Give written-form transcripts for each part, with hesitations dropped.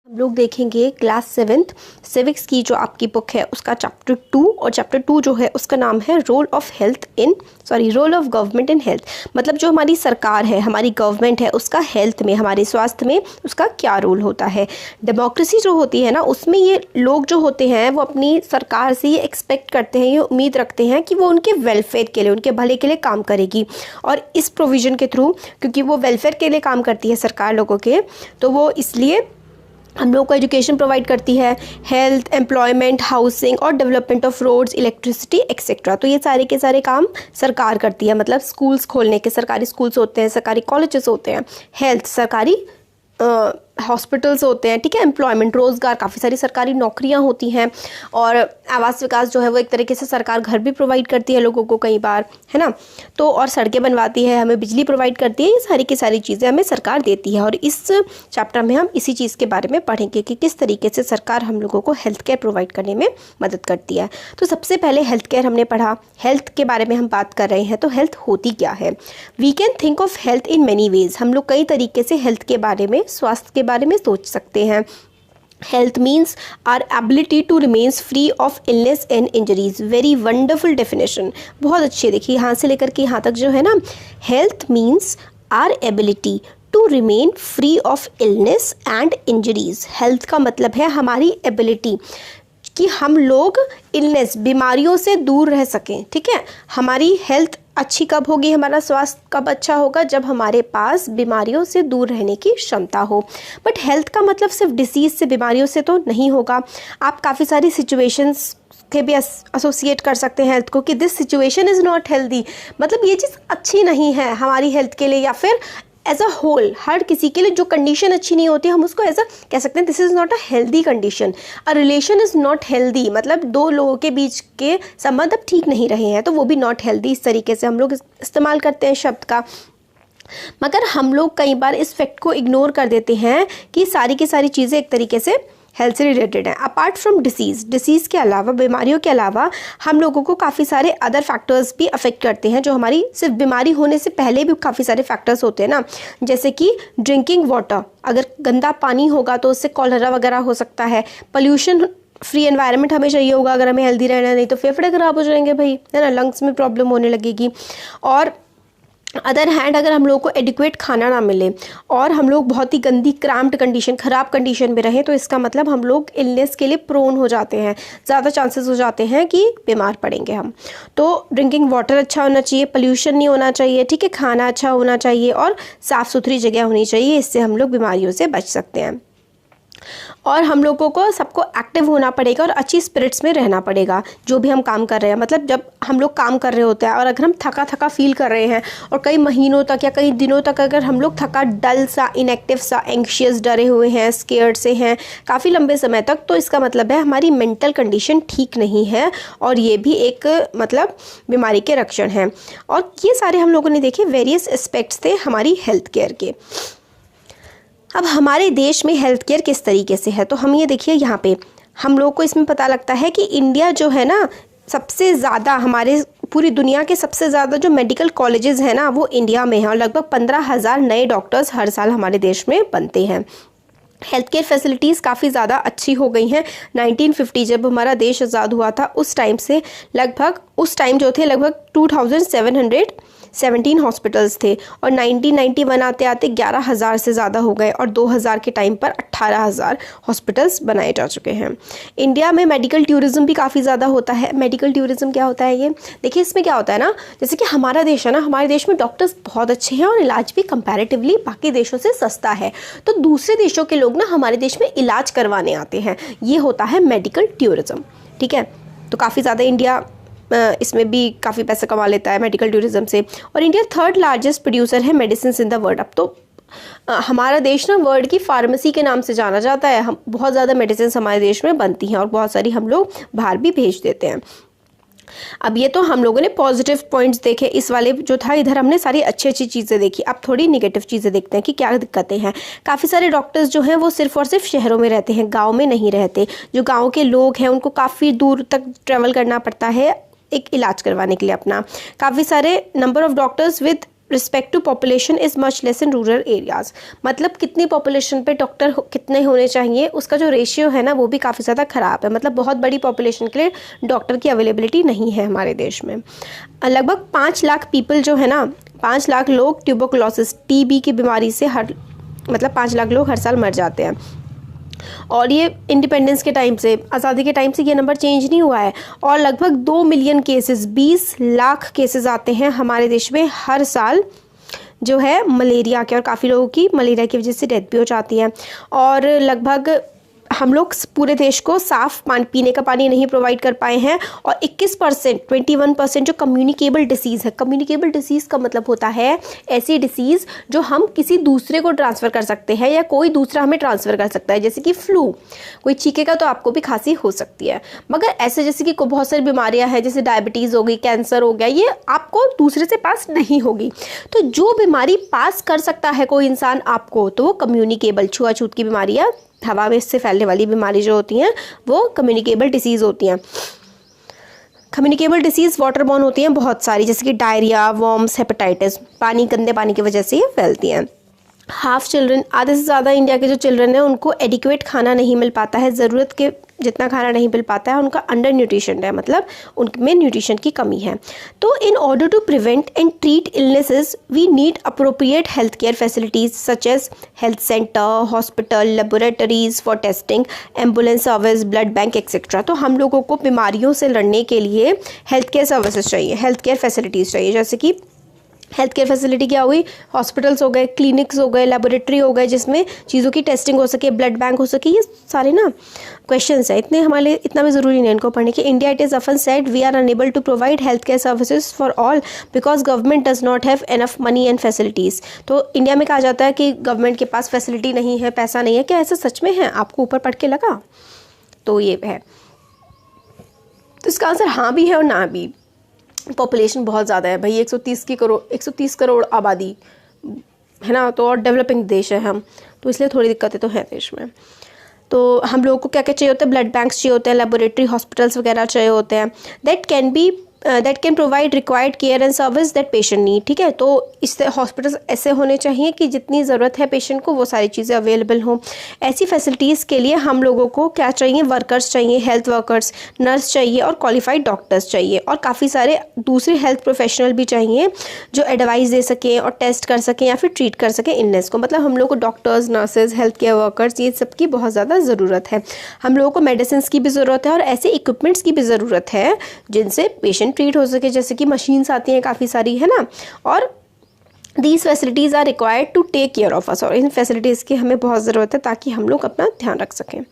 हम लोग देखेंगे क्लास 7th सिविक्स की जो आपकी बुक है उसका चैप्टर 2 और चैप्टर 2 जो है उसका नाम है role of government in health. मतलब जो हमारी सरकार है, हमारी गवर्नमेंट है, उसका हेल्थ में, हमारे स्वास्थ्य में उसका क्या रोल होता है। डेमोक्रेसी जो होती है ना, उसमें ये लोग जो होते हैं वो अपनी सरकार से ये एक्सपेक्ट करते हैं, ये उम्मीद रखते हैं कि वो उनके वेलफेयर के लिए, उनके भले के लिए काम करेगी। और इस प्रोविज़न के थ्रू, क्योंकि वो वेलफेयर के लिए काम करती है सरकार लोगों के, तो वो इसलिए हम लोग को एजुकेशन प्रोवाइड करती है, हेल्थ, एम्प्लॉयमेंट, हाउसिंग और development of roads, electricity etcetera. तो ये सारे के सारे काम सरकार करती है। मतलब स्कूल्स खोलने के, सरकारी स्कूल्स होते हैं, सरकारी कॉलेजेस होते हैं, हेल्थ, सरकारी हॉस्पिटल्स होते हैं, ठीक है, एम्प्लॉयमेंट, रोज़गार, काफ़ी सारी सरकारी नौकरियां होती हैं। और आवास विकास जो है वो एक तरीके से सरकार घर भी प्रोवाइड करती है लोगों को कई बार, है ना। तो और सड़कें बनवाती है, हमें बिजली प्रोवाइड करती है, ये सारी की सारी चीज़ें हमें सरकार देती है। और इस चैप्टर में हम इसी चीज़ के बारे में पढ़ेंगे कि किस तरीके से सरकार हम लोगों को हेल्थ केयर प्रोवाइड करने में मदद करती है। तो सबसे पहले हेल्थ केयर हमने पढ़ा, हेल्थ के बारे में हम बात कर रहे हैं। तो हेल्थ होती क्या है? We can think of health in many ways. हम लोग कई तरीके से हेल्थ के बारे में, स्वास्थ्य के बारे में सोच सकते हैं। Health means our ability to remains free of illness and injuries. Very wonderful definition, बहुत अच्छी। देखिए यहाँ से लेकर के यहाँ तक जो है ना, health means our ability to remain free of illness and injuries. Health का मतलब है हमारी एबिलिटी कि हम लोग इलनेस, बीमारियों से दूर रह सकें, ठीक है। हमारी हेल्थ अच्छी कब होगी, हमारा स्वास्थ्य कब अच्छा होगा? जब हमारे पास बीमारियों से दूर रहने की क्षमता हो। बट हेल्थ का मतलब सिर्फ डिसीज़ से, बीमारियों से तो नहीं होगा। आप काफ़ी सारी सिचुएशंस के भी एसोसिएट कर सकते हैं हेल्थ को कि this situation is not healthy, मतलब ये चीज़ अच्छी नहीं है हमारी हेल्थ के लिए। या फिर एज अ होल, हर किसी के लिए जो कंडीशन अच्छी नहीं होती, हम उसको ऐसा कह सकते हैं, this is not a healthy condition. A relation is not healthy, मतलब दो लोगों के बीच के संबंध अब ठीक नहीं रहे हैं, तो वो भी नॉट हेल्दी। इस तरीके से हम लोग इस्तेमाल करते हैं शब्द का। मगर हम लोग कई बार इस फैक्ट को इग्नोर कर देते हैं कि सारी की सारी चीज़ें एक तरीके से हेल्थ से रिलेटेड है। अपार्ट फ्रॉम डिसीज़ के अलावा, बीमारियों के अलावा, हम लोगों को काफ़ी सारे अदर फैक्टर्स भी अफेक्ट करते हैं, जो हमारी सिर्फ बीमारी होने से पहले भी काफ़ी सारे फैक्टर्स होते हैं ना। जैसे कि ड्रिंकिंग वाटर, अगर गंदा पानी होगा तो उससे कॉलरा वगैरह हो सकता है। पोल्यूशन फ्री एनवायरनमेंट हमें चाहिए होगा अगर हमें हेल्दी रहना है, नहीं तो फेफड़े खराब हो जाएंगे भाई, है ना, लंग्स में प्रॉब्लम होने लगेगी। और अदर हैंड, अगर हम लोग को एडिक्वेट खाना ना मिले और हम लोग बहुत ही गंदी, क्रैम्प्ड कंडीशन, ख़राब कंडीशन में रहें, तो इसका मतलब हम लोग इलनेस के लिए प्रोन हो जाते हैं, ज़्यादा चांसेस हो जाते हैं कि बीमार पड़ेंगे हम। तो ड्रिंकिंग वाटर अच्छा होना चाहिए, पोल्यूशन नहीं होना चाहिए, ठीक है, खाना अच्छा होना चाहिए और साफ़ सुथरी जगह होनी चाहिए। इससे हम लोग बीमारियों से बच सकते हैं। और हम लोगों को सबको एक्टिव होना पड़ेगा और अच्छी स्पिरिट्स में रहना पड़ेगा जो भी हम काम कर रहे हैं। मतलब जब हम लोग काम कर रहे होते हैं और अगर हम थका थका फील कर रहे हैं और कई महीनों तक या कई दिनों तक अगर हम लोग थका, डल सा, इनएक्टिव सा, एंग्शियस, डरे हुए हैं, स्केयर्ड से हैं काफ़ी लंबे समय तक, तो इसका मतलब है हमारी मेंटल कंडीशन ठीक नहीं है और ये भी एक मतलब बीमारी के लक्षण हैं। और ये सारे हम लोगों ने देखे वेरियस एस्पेक्ट्स थे हमारी हेल्थ केयर के। अब हमारे देश में हेल्थ केयर किस तरीके से है, तो हम ये देखिए यहाँ पे हम लोग को इसमें पता लगता है कि इंडिया जो है ना, सबसे ज़्यादा, हमारे पूरी दुनिया के सबसे ज़्यादा जो मेडिकल कॉलेजेस हैं ना, वो इंडिया में हैं और लगभग 15,000 नए डॉक्टर्स हर साल हमारे देश में बनते हैं। हेल्थ केयर फैसिलिटीज़ काफ़ी ज़्यादा अच्छी हो गई हैं। 1950 जब हमारा देश आज़ाद हुआ था, उस टाइम से लगभग, उस टाइम जो थे लगभग 2717 हॉस्पिटल्स थे और 1991 आते आते 11,000 से ज़्यादा हो गए और 2000 के टाइम पर 18,000 हॉस्पिटल्स बनाए जा चुके हैं। इंडिया में मेडिकल टूरिज़्म भी काफ़ी ज़्यादा होता है। मेडिकल टूरिज़्म क्या होता है? ये देखिए, इसमें क्या होता है ना, जैसे कि हमारा देश है ना, हमारे देश में डॉक्टर्स बहुत अच्छे हैं और इलाज भी कंपैरेटिवली बाकी देशों से सस्ता है, तो दूसरे देशों के लोग ना हमारे देश में इलाज करवाने आते हैं। ये होता है मेडिकल टूरिज़्म, ठीक है। तो काफ़ी ज़्यादा इंडिया इसमें भी काफ़ी पैसा कमा लेता है मेडिकल टूरिज़्म से। और इंडिया 3rd लार्जेस्ट प्रोड्यूसर है मेडिसिन इन द वर्ल्ड। अब तो हमारा देश ना वर्ल्ड की फार्मेसी के नाम से जाना जाता है। हम बहुत ज़्यादा मेडिसिन हमारे देश में बनती हैं और बहुत सारी हम लोग बाहर भी भेज देते हैं। अब ये तो हम लोगों ने पॉजिटिव पॉइंट्स देखे, इस वाले जो था इधर हमने सारी अच्छी अच्छी चीज़ें देखी। अब थोड़ी नेगेटिव चीज़ें देखते हैं कि क्या दिक्कतें हैं। काफ़ी सारे डॉक्टर्स जो हैं वो सिर्फ और सिर्फ शहरों में रहते हैं, गाँव में नहीं रहते। जो गाँव के लोग हैं उनको काफ़ी दूर तक ट्रेवल करना पड़ता है एक इलाज करवाने के लिए अपना। काफ़ी सारे number of doctors with respect to population is much less in rural areas. मतलब कितनी पॉपुलेशन पे डॉक्टर कितने होने चाहिए, उसका जो रेशियो है ना वो भी काफ़ी ज़्यादा ख़राब है। मतलब बहुत बड़ी पॉपुलेशन के लिए डॉक्टर की अवेलेबिलिटी नहीं है हमारे देश में। लगभग 5 लाख पीपल जो है ना, 5 लाख लोग ट्यूबरकुलोसिस TB की बीमारी से 5 लाख लोग हर साल मर जाते हैं। और ये इंडिपेंडेंस के टाइम से, आज़ादी के टाइम से ये नंबर चेंज नहीं हुआ है। और लगभग 2 मिलियन केसेस, 20 लाख केसेस आते हैं हमारे देश में हर साल जो है मलेरिया के, और काफ़ी लोगों की मलेरिया की वजह से डेथ भी हो जाती है। और लगभग हम लोग पूरे देश को साफ़ पीने का पानी नहीं प्रोवाइड कर पाए हैं। और 21% जो कम्युनिकेबल डिसीज़ है, कम्युनिकेबल डिसीज़ का मतलब होता है ऐसी डिसीज़ जो हम किसी दूसरे को ट्रांसफ़र कर सकते हैं या कोई दूसरा हमें ट्रांसफ़र कर सकता है। जैसे कि फ्लू, कोई छींकेगा तो आपको भी खांसी हो सकती है। मगर ऐसे जैसे कि बहुत सारी बीमारियाँ हैं, जैसे डायबिटीज़ हो गई, कैंसर हो गया, ये आपको दूसरे से पास नहीं होगी। तो जो बीमारी पास कर सकता है कोई इंसान आपको, तो वो कम्युनिकेबल, छुआछूत की बीमारियाँ, हवा में इससे फैलने वाली बीमारी जो होती हैं वो कम्युनिकेबल डिसीज़ होती हैं। कम्युनिकेबल डिसीज़ वाटरबॉर्न होती हैं बहुत सारी, जैसे कि डायरिया, वॉर्म्स, हेपेटाइटिस, गंदे पानी की वजह से ये फैलती हैं। हाफ चिल्ड्रन, आधे से ज़्यादा इंडिया के जो चिल्ड्रन हैं उनको एडिक्वेट खाना नहीं मिल पाता है, ज़रूरत के जितना खाना नहीं मिल पाता है, उनका अंडर न्यूट्रिशन है, मतलब उनमें न्यूट्रिशन की कमी है। तो in order to prevent and treat illnesses we need appropriate health care facilities such as health centre, hospital, laboratories for testing, ambulance service, blood bank etcetera. तो हम लोगों को बीमारियों से लड़ने के लिए हेल्थ केयर सर्विसेज चाहिए, हेल्थ केयर फैसिलिटीज़ चाहिए। जैसे कि हेल्थ केयर फैसिलिटी क्या हुई, हॉस्पिटल्स हो गए, क्लिनिक्स हो गए, लेबोरेटरी हो गए, जिसमें चीज़ों की टेस्टिंग हो सके, ब्लड बैंक हो सके। ये सारे ना क्वेश्चंस हैं, इतने हमारे लिए इतना भी ज़रूरी नहीं इनको पढ़ने की। India it is often said we are unable to provide health care services for all because government does not have enough money and facilities. तो इंडिया में कहा जाता है कि गवर्नमेंट के पास फैसिलिटी नहीं है, पैसा नहीं है। क्या ऐसा सच में है? आपको ऊपर पढ़ के लगा? तो ये है। तो इसका आंसर हाँ भी है और ना भी। पॉपुलेशन बहुत ज़्यादा है भाई, 130 करोड़ आबादी है ना, तो और डेवलपिंग देश है हम, तो इसलिए थोड़ी दिक्कतें तो हैं देश में। तो हम लोगों को क्या क्या चाहिए होता है, ब्लड बैंक्स चाहिए होते हैं, लेबोरेटरी, हॉस्पिटल्स वगैरह चाहिए होते हैं, that can provide required care and service that patient need. ठीक है, तो इससे हॉस्पिटल्स ऐसे होने चाहिए कि जितनी ज़रूरत है पेशेंट को वो सारी चीज़ें अवेलेबल हों। ऐसी फैसिलिटीज़ के लिए हम लोगों को क्या चाहिए, वर्कर्स चाहिए, हेल्थ वर्कर्स, नर्स चाहिए और क्वालिफाइड डॉक्टर्स चाहिए, और काफ़ी सारे दूसरे हेल्थ प्रोफेशनल भी चाहिए जो एडवाइस दे सकें और टेस्ट कर सकें या फिर ट्रीट कर सकें इलनेस को। मतलब हम लोग को doctors, nurses, health care workers, ये सब की बहुत ज़्यादा ज़रूरत है। हम लोगों को मेडिसिन की भी ज़रूरत है और ऐसे इक्विपमेंट्स की भी ज़रूरत है जिनसे पेशेंट ट्रीट हो सके, जैसे कि मशीन्स आती हैं काफ़ी सारी, है ना। और these facilities are required to take care of us, और इन फैसिलिटीज़ की हमें बहुत ज़रूरत है ताकि हम लोग अपना ध्यान रख सकें।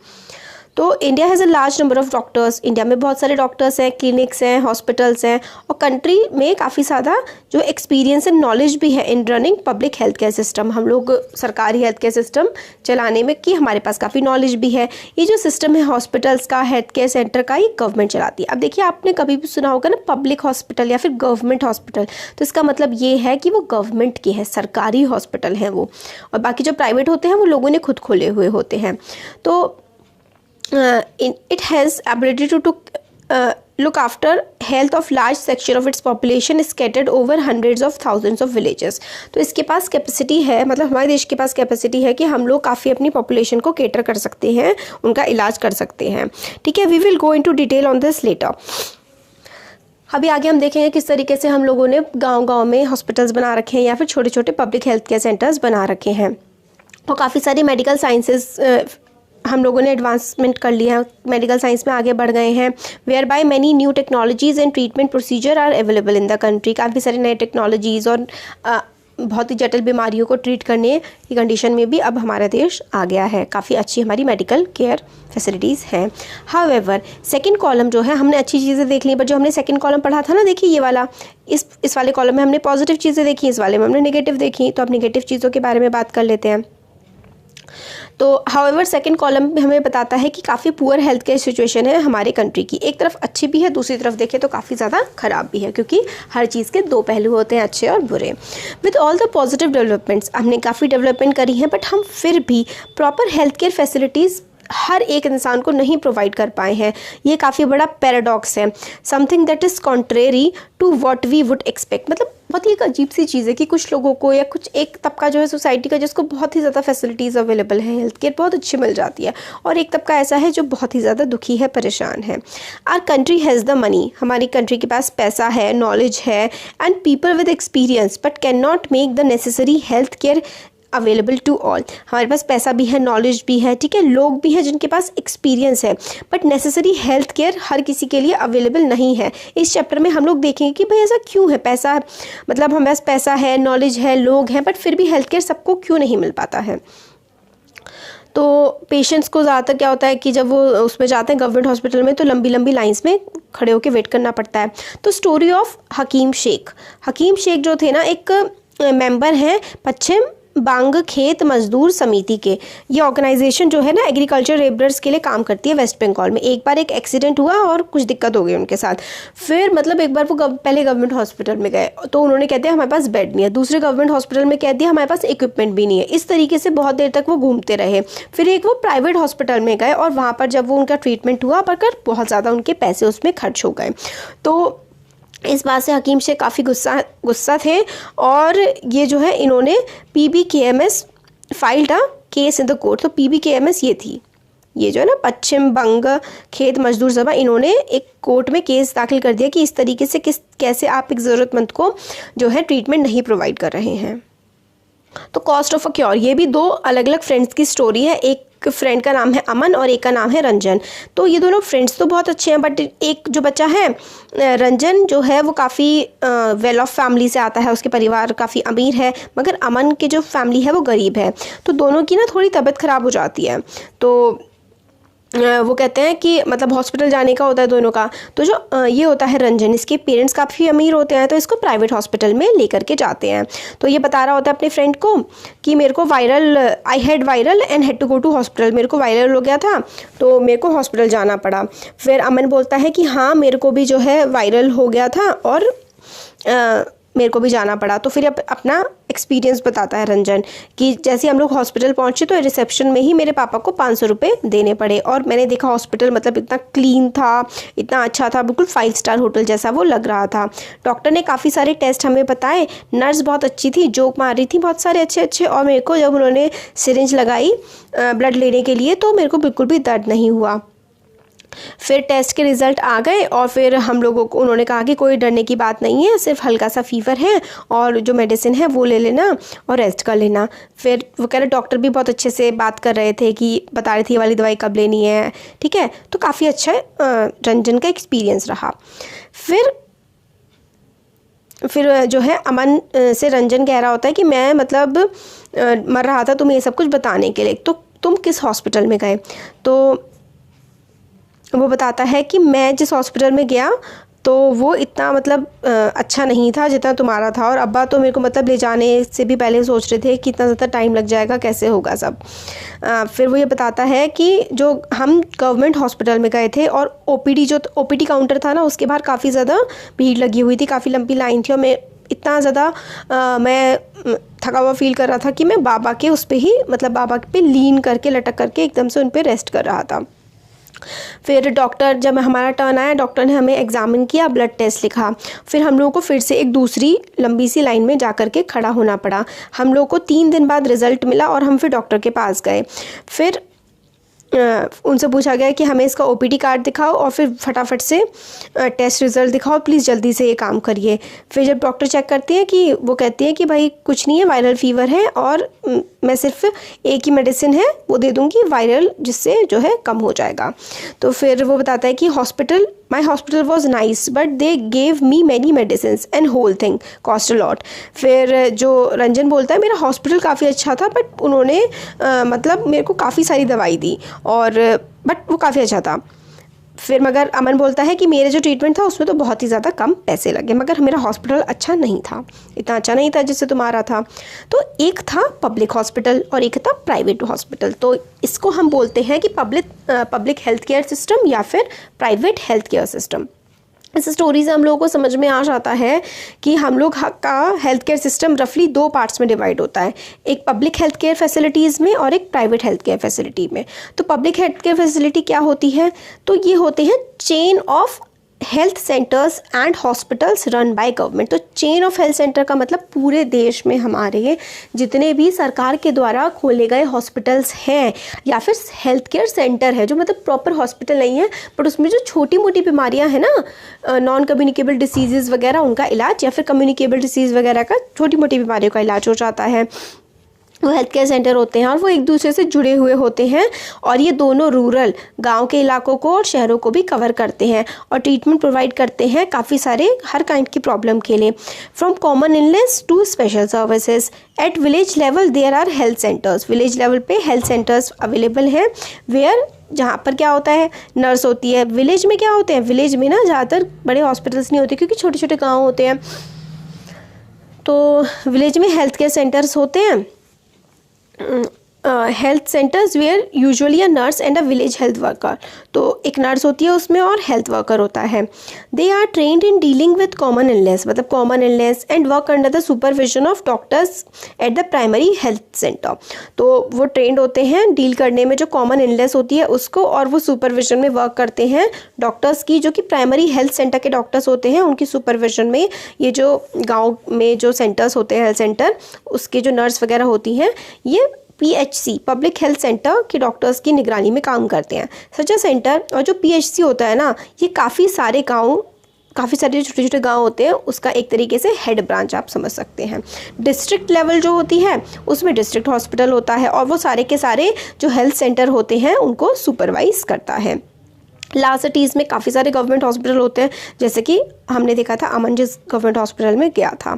तो India has a large number of doctors, India में बहुत सारे डॉक्टर्स हैं, क्लिनिक्स हैं, हॉस्पिटल्स हैं, और कंट्री में काफ़ी ज़्यादा जो एक्सपीरियंस एंड नॉलेज भी है इन running public health care system. हम लोग सरकारी हेल्थ केयर सिस्टम चलाने में की हमारे पास काफ़ी नॉलेज भी है। ये जो सिस्टम है हॉस्पिटल्स का, हेल्थ केयर सेंटर का, ये गवर्नमेंट चलाती है। अब देखिए, आपने कभी भी सुना होगा ना पब्लिक हॉस्पिटल या फिर गवर्नमेंट हॉस्पिटल, तो इसका मतलब ये है कि वो गवर्नमेंट के हैं, सरकारी हॉस्पिटल हैं वो, और बाकी जो प्राइवेट होते हैं वो लोगों ने खुद खोले हुए होते हैं। तो it has ability to look after health of large section of its population scattered over hundreds of thousands of villages। तो इसके पास कैपेसिटी है, मतलब हमारे देश के पास कैपेसिटी है कि हम लोग काफ़ी अपनी पॉपुलेशन को केटर कर सकते हैं, उनका इलाज कर सकते हैं। ठीक है, we will go into detail on this later. अभी आगे हम देखेंगे किस तरीके से हम लोगों ने गाँव-गाँव में हॉस्पिटल्स बना रखे हैं या फिर छोटे छोटे पब्लिक हेल्थ केयर सेंटर्स बना रखे हैं। और काफ़ी सारी मेडिकल साइंसेज हम लोगों ने एडवांसमेंट कर लिया है, मेडिकल साइंस में आगे बढ़ गए हैं। Whereby many new technologies and treatment procedure are available in the country. काफ़ी सारे नए टेक्नोलॉजीज़ और बहुत ही जटिल बीमारियों को ट्रीट करने की कंडीशन में भी अब हमारा देश आ गया है। काफ़ी अच्छी हमारी मेडिकल केयर फैसिलिटीज़ हैं। हाउएवर सेकंड कॉलम जो है, हमने अच्छी चीज़ें देख ली, पर जो हमने सेकंड कॉलम पढ़ा था ना, देखिए ये वाला, इस वाले कॉलम में हमने पॉजिटिव चीज़ें देखी, इस वाले में हमने नेगेटिव देखी। तो अब नेगेटिव चीज़ों के बारे में बात कर लेते हैं। तो हाउएवर सेकंड कॉलम में हमें बताता है कि काफ़ी पुअर हेल्थ केयर सिचुएशन है हमारे कंट्री की। एक तरफ अच्छी भी है, दूसरी तरफ देखें तो काफ़ी ज़्यादा ख़राब भी है, क्योंकि हर चीज़ के दो पहलू होते हैं, अच्छे और बुरे। With all the positive developments, हमने काफ़ी डेवलपमेंट करी है, बट हम फिर भी प्रॉपर हेल्थ केयर फैसिलिटीज़ हर एक इंसान को नहीं प्रोवाइड कर पाए हैं। ये काफ़ी बड़ा पैराडॉक्स है, something that is contrary to what we would expect. मतलब बहुत ही एक अजीब सी चीज़ है कि कुछ लोगों को या कुछ एक तबका जो है सोसाइटी का जिसको बहुत ही ज़्यादा फैसिलिटीज़ अवेलेबल है, हेल्थ केयर बहुत अच्छी मिल जाती है, और एक तबका ऐसा है जो बहुत ही ज़्यादा दुखी है, परेशान है। Our country has the money, हमारी कंट्री के पास पैसा है, नॉलेज है and people with experience, but cannot make the necessary health care available to all. हमारे पास पैसा भी है, नॉलेज भी है, ठीक है, लोग भी हैं जिनके पास एक्सपीरियंस है, बट नेसेसरी हेल्थ केयर हर किसी के लिए अवेलेबल नहीं है। इस चैप्टर में हम लोग देखेंगे कि भाई ऐसा क्यों है, पैसा मतलब हमारे पास पैसा है, नॉलेज है, लोग हैं, बट फिर भी हेल्थ केयर सबको क्यों नहीं मिल पाता है। तो पेशेंट्स को ज़्यादातर क्या होता है कि जब वो उसमें जाते हैं गवर्नमेंट हॉस्पिटल में, तो लंबी लंबी लाइंस में खड़े होकर वेट करना पड़ता है। तो स्टोरी ऑफ हकीम शेख जो थे ना, एक मेंबर हैं पश्चिम बांग खेत मजदूर समिति के। ये ऑर्गेनाइजेशन जो है ना एग्रीकल्चर लेबरर्स के लिए काम करती है वेस्ट बंगाल में। एक बार एक एक्सीडेंट हुआ और कुछ दिक्कत हो गई उनके साथ। फिर मतलब एक बार वो पहले गवर्नमेंट हॉस्पिटल में गए तो उन्होंने कह दिया हमारे पास बेड नहीं है, दूसरे गवर्नमेंट हॉस्पिटल में कह दिया हमारे पास इक्विपमेंट भी नहीं है। इस तरीके से बहुत देर तक वो घूमते रहे। फिर एक वो प्राइवेट हॉस्पिटल में गए और वहाँ पर जब वो उनका ट्रीटमेंट हुआ पर बहुत ज़्यादा उनके पैसे उसमें खर्च हो गए। तो इस बात से हकीम शेख काफ़ी गुस्सा थे और ये जो है इन्होंने PBKMS filed a case in the court. तो PBKMS ये थी, ये जो है ना पश्चिम बंग खेत मजदूर सभा, इन्होंने एक कोर्ट में केस दाखिल कर दिया कि इस तरीके से कैसे आप एक ज़रूरतमंद को जो है ट्रीटमेंट नहीं प्रोवाइड कर रहे हैं। तो कॉस्ट ऑफ अ क्योर, ये भी दो अलग अलग फ्रेंड्स की स्टोरी है। एक फ्रेंड का नाम है अमन और एक का नाम है रंजन। तो ये दोनों फ्रेंड्स तो बहुत अच्छे हैं, बट एक जो बच्चा है रंजन जो है वो काफ़ी वेल ऑफ फैमिली से आता है, उसके परिवार काफ़ी अमीर है, मगर अमन की जो फैमिली है वो गरीब है। तो दोनों की ना थोड़ी तबीयत ख़राब हो जाती है। तो वो कहते हैं कि मतलब हॉस्पिटल जाने का होता है दोनों का। तो जो ये होता है रंजन, इसके पेरेंट्स काफ़ी अमीर होते हैं, तो इसको प्राइवेट हॉस्पिटल में लेकर के जाते हैं। तो ये बता रहा होता है अपने फ्रेंड को कि मेरे को I had viral and had to go to hospital, मेरे को वायरल हो गया था तो मेरे को हॉस्पिटल जाना पड़ा। फिर अमन बोलता है कि हाँ मेरे को भी जो है वायरल हो गया था और मेरे को भी जाना पड़ा। तो फिर अपना एक्सपीरियंस बताता है रंजन कि जैसे हम लोग हॉस्पिटल पहुंचे तो रिसेप्शन में ही मेरे पापा को 500 रुपये देने पड़े, और मैंने देखा हॉस्पिटल मतलब इतना क्लीन था, इतना अच्छा था, बिल्कुल 5 स्टार होटल जैसा वो लग रहा था। डॉक्टर ने काफ़ी सारे टेस्ट हमें बताए, नर्स बहुत अच्छी थी, जोक मार रही थी बहुत सारे अच्छे, और मेरे को जब उन्होंने सिरिंज लगाई ब्लड लेने के लिए तो मेरे को बिल्कुल भी दर्द नहीं हुआ। फिर टेस्ट के रिज़ल्ट आ गए और फिर हम लोगों को उन्होंने कहा कि कोई डरने की बात नहीं है, सिर्फ हल्का सा फीवर है और जो मेडिसिन है वो ले लेना और रेस्ट कर लेना। फिर वो कह रहे डॉक्टर भी बहुत अच्छे से बात कर रहे थे कि बता रहे थे ये वाली दवाई कब लेनी है, ठीक है। तो काफ़ी अच्छा रंजन का एक्सपीरियंस रहा। फिर जो है अमन से रंजन कह रहा होता है कि मैं मतलब मर रहा था तुम्हें ये सब कुछ बताने के लिए, तो तुम किस हॉस्पिटल में गए। तो वो बताता है कि मैं जिस हॉस्पिटल में गया तो वो इतना मतलब अच्छा नहीं था जितना तुम्हारा था, और अब्बा तो मेरे को मतलब ले जाने से भी पहले सोच रहे थे कि इतना ज़्यादा टाइम लग जाएगा, कैसे होगा सब। फिर वो ये बताता है कि जो हम गवर्नमेंट हॉस्पिटल में गए थे और OPD काउंटर था ना, उसके बाहर काफ़ी ज़्यादा भीड़ लगी हुई थी, काफ़ी लंबी लाइन थी, और मैं इतना ज़्यादा मैं थका हुआ फील कर रहा था कि मैं बाबा के उस पर ही मतलब बाबा पे लीन करके लटक करके एकदम से उन पर रेस्ट कर रहा था। फिर डॉक्टर, जब हमारा टर्न आया, डॉक्टर ने हमें एग्ज़ामिन किया, ब्लड टेस्ट लिखा। फिर हम लोगों को फिर से एक दूसरी लंबी सी लाइन में जा कर के खड़ा होना पड़ा। हम लोग को 3 दिन बाद रिज़ल्ट मिला और हम फिर डॉक्टर के पास गए। फिर उनसे पूछा गया कि हमें इसका OPD कार्ड दिखाओ और फिर फटाफट से टेस्ट रिज़ल्ट दिखाओ, प्लीज़ जल्दी से ये काम करिए। फिर जब डॉक्टर चेक करते हैं कि वो कहती है कि भाई कुछ नहीं है, वायरल फीवर है और मैं सिर्फ एक ही मेडिसिन है वो दे दूँगी वायरल, जिससे जो है कम हो जाएगा। तो फिर वो बताता है कि my hospital was nice but they gave me many medicine and whole thing cost a lot. फिर जो रंजन बोलता है मेरा हॉस्पिटल काफ़ी अच्छा था बट उन्होंने मतलब मेरे को काफ़ी सारी दवाई दी और बट वो काफ़ी अच्छा था। फिर मगर अमन बोलता है कि मेरे जो ट्रीटमेंट था उसमें तो बहुत ही ज़्यादा कम पैसे लगे, मगर मेरा हॉस्पिटल अच्छा नहीं था, इतना अच्छा नहीं था जिससे तुम्हारा था। तो एक था पब्लिक हॉस्पिटल और एक था प्राइवेट हॉस्पिटल। तो इसको हम बोलते हैं कि पब्लिक हेल्थ केयर सिस्टम या फिर प्राइवेट हेल्थ केयर सिस्टम। इस स्टोरी से हम लोगों को समझ में आ जाता है कि हम लोग का हेल्थ केयर सिस्टम रफली 2 पार्ट्स में डिवाइड होता है, एक पब्लिक हेल्थ केयर फैसिलिटीज़ में और एक प्राइवेट हेल्थ केयर फैसिलिटी में। तो पब्लिक हेल्थ केयर फैसिलिटी क्या होती है, तो ये होते हैं chain of health centres and hospitals run by government. तो चेन ऑफ हेल्थ सेंटर का मतलब पूरे देश में हमारे जितने भी सरकार के द्वारा खोले गए हॉस्पिटल्स हैं या फिर हेल्थ केयर सेंटर है, जो मतलब प्रॉपर हॉस्पिटल नहीं है बट उसमें जो छोटी मोटी बीमारियां हैं ना, नॉन कम्युनिकेबल डिसीज़ वगैरह, उनका इलाज, या फिर कम्युनिकेबल डिसीज़ वगैरह का, छोटी मोटी बीमारियों का इलाज हो जाता है, वो हेल्थ केयर सेंटर होते हैं और वो एक दूसरे से जुड़े हुए होते हैं। और ये दोनों रूरल गांव के इलाकों को और शहरों को भी कवर करते हैं और ट्रीटमेंट प्रोवाइड करते हैं काफ़ी सारे हर काइंड की प्रॉब्लम के लिए, from common illness to special services. At village level there are health centres. Village level पे हेल्थ सेंटर्स अवेलेबल हैं, वेयर जहाँ पर क्या होता है, नर्स होती है। विलेज में क्या होते हैं, विलेज में ना ज़्यादातर बड़े हॉस्पिटल्स नहीं होते क्योंकि छोटे छोटे गाँव होते हैं, तो विलेज में हेल्थ केयर सेंटर्स होते हैं, health centres where usually a nurse and a village health worker. तो एक नर्स होती है उसमें और हेल्थ वर्कर होता है। They are trained in dealing with common illness, मतलब common illness, and work under the supervision of doctors at the primary health centre. तो वो ट्रेंड होते हैं डील करने में जो कॉमन इलनेस होती है उसको, और वो सुपरविजन में वर्क करते हैं डॉक्टर्स की, जो कि प्राइमरी हेल्थ सेंटर के डॉक्टर्स होते हैं, उनकी सुपरविजन में ये जो गाँव में जो सेंटर्स होते हैं हेल्थ सेंटर, उसके जो नर्स वगैरह होती हैं, ये PHC पब्लिक हेल्थ सेंटर के डॉक्टर्स की निगरानी में काम करते हैं। सच अ सेंटर, और जो PHC होता है ना, ये काफ़ी सारे जो छोटे छोटे गांव होते हैं उसका एक तरीके से हेड ब्रांच आप समझ सकते हैं। डिस्ट्रिक्ट लेवल जो होती है उसमें डिस्ट्रिक्ट हॉस्पिटल होता है और वो सारे के सारे जो हेल्थ सेंटर होते हैं उनको सुपरवाइज करता है। लार्ज सिटीज़ में काफ़ी सारे गवर्नमेंट हॉस्पिटल होते हैं, जैसे कि हमने देखा था अमन जिस गवर्नमेंट हॉस्पिटल में गया था।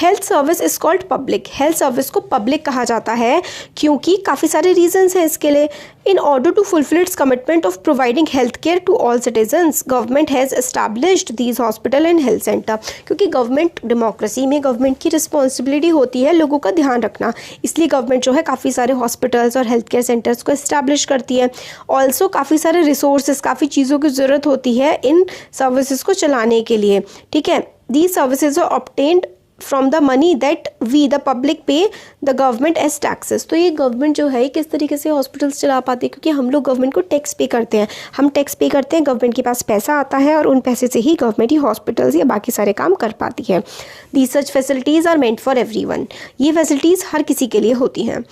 Health service is called public. Health service को पब्लिक कहा जाता है क्योंकि काफ़ी सारे रीजंस हैं इसके लिए। In order to fulfil its commitment of providing health care to all citizens, government has established these hospital and health centre. क्योंकि गवर्नमेंट, डेमोक्रेसी में गवर्नमेंट की रिस्पॉन्सिबिलिटी होती है लोगों का ध्यान रखना, इसलिए गवर्नमेंट जो है काफ़ी सारे हॉस्पिटल्स और हेल्थ केयर सेंटर्स को इस्टेब्लिश करती है। ऑल्सो काफ़ी सारे रिसोर्सेज, काफ़ी चीज़ों की ज़रूरत होती है इन सर्विसेज को चलाने के लिए, ठीक है। These services are obtained from the money that we the public pay the government as taxes. तो ये गवर्नमेंट जो है किस तरीके से हॉस्पिटल्स चला पाती है, क्योंकि हम लोग गवर्नमेंट को टैक्स पे करते हैं, हम टैक्स पे करते हैं, गवर्नमेंट के पास पैसा आता है और उन पैसे से ही गवर्नमेंट ही हॉस्पिटल्स या बाकी सारे काम कर पाती है। These such facilities are meant for everyone. ये फैसिलिटीज़ हर किसी के लिए होती हैं।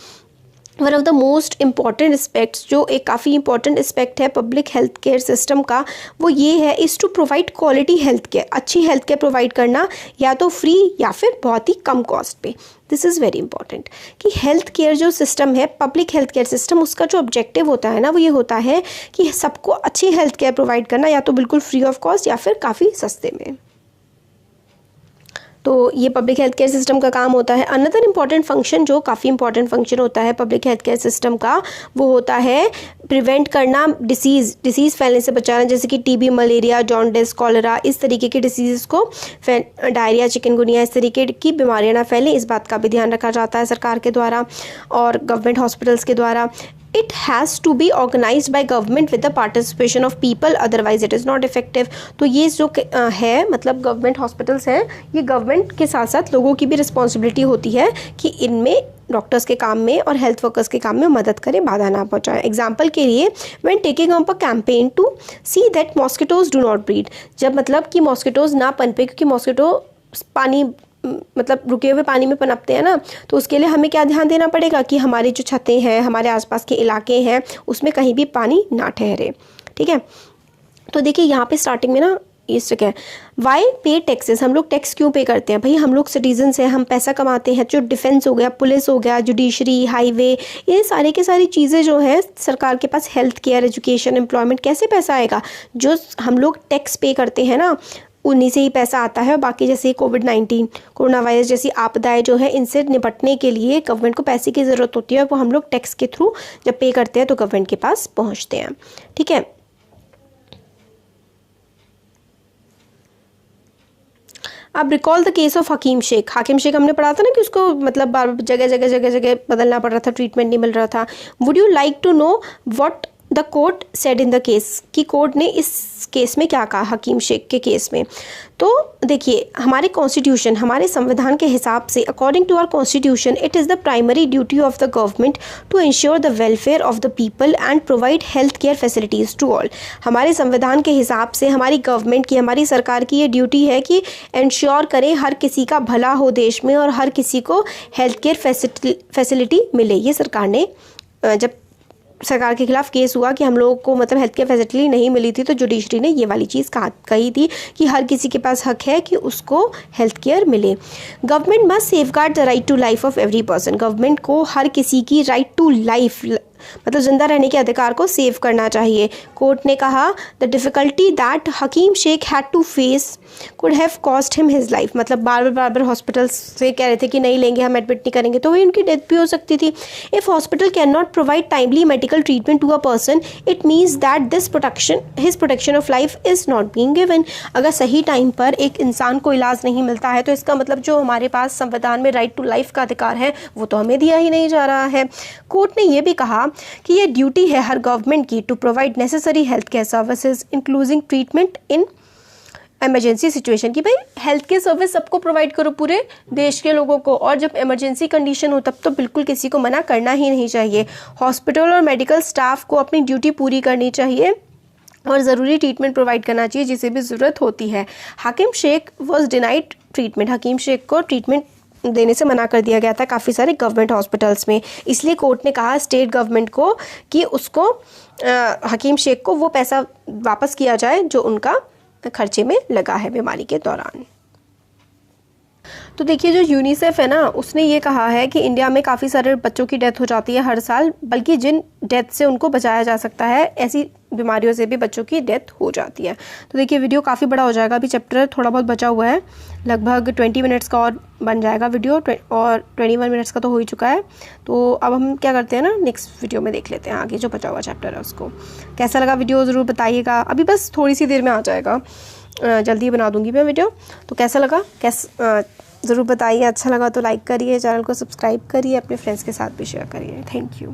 One of the most important aspects, जो एक काफ़ी इंपॉर्टेंट एस्पेक्ट है पब्लिक हेल्थ केयर सिस्टम का, वो ये है is to provide quality health care. अच्छी हेल्थ केयर प्रोवाइड करना, या तो फ्री या फिर बहुत ही कम कॉस्ट पे। दिस इज़ वेरी इंपॉर्टेंट कि हेल्थ केयर जो सिस्टम है, पब्लिक हेल्थ केयर सिस्टम, उसका जो ऑब्जेक्टिव होता है ना, वो ये होता है कि सबको अच्छी हेल्थ केयर प्रोवाइड करना, या तो बिल्कुल फ्री ऑफ कॉस्ट या फिर काफ़ी सस्ते में। तो ये पब्लिक हेल्थ केयर सिस्टम का काम होता है। अनदर इम्पॉर्टेंट फंक्शन, जो काफ़ी इंपॉर्टेंट फंक्शन होता है पब्लिक हेल्थ केयर सिस्टम का, वो होता है प्रिवेंट करना, डिसीज़ फैलने से बचाना, जैसे कि TB, मलेरिया, जॉन्डिस, कॉलरा, इस तरीके के डिसीज़ को, डायरिया, चिकनगुनिया, इस तरीके की बीमारियां ना फैलें, इस बात का भी ध्यान रखा जाता है सरकार के द्वारा और गवर्नमेंट हॉस्पिटल्स के द्वारा। It has to be organized by government with the participation of people, otherwise it is not effective। तो ये जो है, मतलब गवर्नमेंट हॉस्पिटल्स हैं, ये गवर्नमेंट के साथ साथ लोगों की भी रिस्पॉन्सिबिलिटी होती है कि इनमें डॉक्टर्स के काम में और हेल्थ वर्कर्स के काम में मदद करें, बाधा ना पहुंचाएं। एग्जाम्पल के लिए, when taking up a campaign to see that mosquitoes do not breed, जब मतलब कि मॉस्किटोज ना पनपे, क्योंकि मॉस्किटो पानी, मतलब रुके हुए पानी में पनपते हैं ना, तो उसके लिए हमें क्या ध्यान देना पड़ेगा कि हमारी जो छतें हैं, हमारे आसपास के इलाके हैं, उसमें कहीं भी पानी ना ठहरे, ठीक है। तो देखिए यहाँ पे स्टार्टिंग में ना इस जगह है, वाई पे टैक्सेस, हम लोग टैक्स क्यों पे करते हैं भाई, हम लोग सिटीजन्स हैं, हम पैसा कमाते हैं। जो डिफेंस हो गया, पुलिस हो गया, जुडिशरी, हाईवे, ये सारी की सारी चीज़ें जो हैं सरकार के पास, हेल्थ केयर, एजुकेशन, एम्प्लॉयमेंट, कैसे पैसा आएगा, जो हम लोग टैक्स पे करते हैं ना, उन्हीं से ही पैसा आता है। और बाकी जैसे कोविड-19, कोरोना वायरस जैसी आपदाएं जो है, इनसे निपटने के लिए गवर्नमेंट को पैसे की ज़रूरत होती है, वो हम लोग टैक्स के थ्रू जब पे करते हैं तो गवर्नमेंट के पास पहुंचते हैं, ठीक है। अब रिकॉल द केस ऑफ हकीम शेख। हाकिम शेख हमने पढ़ा था ना कि उसको मतलब जगह जगह बदलना पड़ रहा था, ट्रीटमेंट नहीं मिल रहा था। Would you like to know what the court said in the case, कि कोर्ट ने इस केस में क्या कहा, हकीम शेख के केस में। तो देखिए, हमारे कॉन्स्टिट्यूशन, हमारे संविधान के हिसाब से, according to our constitution, it is the primary duty of the government to ensure the welfare of the people and provide health care facilities to all. हमारे संविधान के हिसाब से हमारी गवर्नमेंट की, हमारी सरकार की ये ड्यूटी है कि इंश्योर करें हर किसी का भला हो देश में और हर किसी को हेल्थ केयर फैसिलिटी मिले। ये सरकार ने, जब सरकार के खिलाफ केस हुआ कि हम लोगों को मतलब हेल्थ केयर फैसिलिटी नहीं मिली थी, तो जुडिशरी ने ये वाली चीज़ कही थी कि हर किसी के पास हक है कि उसको हेल्थ केयर मिले। Government must safeguard the right to life of every person. Government को हर किसी की राइट टू लाइफ, मतलब जिंदा रहने के अधिकार को सेव करना चाहिए। कोर्ट ने कहा the difficulty that Hakim Sheikh had to face could have cost him his life, मतलब बार बार हॉस्पिटल से कह रहे थे कि नहीं लेंगे, हम एडमिट नहीं करेंगे, तो वही उनकी डेथ भी हो सकती थी। If hospital cannot provide timely medical treatment to a person, it means that his protection of life is not being given. अगर सही टाइम पर एक इंसान को इलाज नहीं मिलता है तो इसका मतलब जो हमारे पास संविधान में राइट टू लाइफ का अधिकार है वो तो हमें दिया ही नहीं जा रहा है। कोर्ट ने यह भी कहा कि ये ड्यूटी है हर गवर्नमेंट की to provide necessary health care services including treatment in emergency situation, कि भाई हेल्थ केयर सर्विस सबको प्रोवाइड करो, पूरे देश के लोगों को, और जब इमरजेंसी कंडीशन हो तब तो बिल्कुल किसी को मना करना ही नहीं चाहिए। हॉस्पिटल और मेडिकल स्टाफ को अपनी ड्यूटी पूरी करनी चाहिए और ज़रूरी ट्रीटमेंट प्रोवाइड करना चाहिए जिसे भी ज़रूरत होती है। हकीम शेख वॉज डिनाइड ट्रीटमेंट, हकीम शेख को ट्रीटमेंट देने से मना कर दिया गया था काफ़ी सारे गवर्नमेंट हॉस्पिटल्स में। इसलिए कोर्ट ने कहा स्टेट गवर्नमेंट को कि उसको हकीम शेख को वो पैसा वापस किया जाए जो उनका खर्चे में लगा है बीमारी के दौरान। तो देखिए, जो यूनिसेफ है ना, उसने ये कहा है कि इंडिया में काफ़ी सारे बच्चों की डेथ हो जाती है हर साल, बल्कि जिन डेथ से उनको बचाया जा सकता है, ऐसी बीमारियों से भी बच्चों की डेथ हो जाती है। तो देखिए, वीडियो काफ़ी बड़ा हो जाएगा, अभी चैप्टर थोड़ा बहुत बचा हुआ है, लगभग 20 मिनट्स का और बन जाएगा वीडियो, और 21 मिनट्स का तो हो ही चुका है। तो अब हम क्या करते हैं ना, नेक्स्ट वीडियो में देख लेते हैं आगे जो बचा हुआ चैप्टर है उसको। कैसा लगा वीडियो ज़रूर बताइएगा, अभी बस थोड़ी सी देर में आ जाएगा, जल्दी बना दूँगी मैं वीडियो। तो कैसा लगा ज़रूर बताइए, अच्छा लगा तो लाइक करिए, चैनल को सब्सक्राइब करिए, अपने फ्रेंड्स के साथ भी शेयर करिए। Thank you.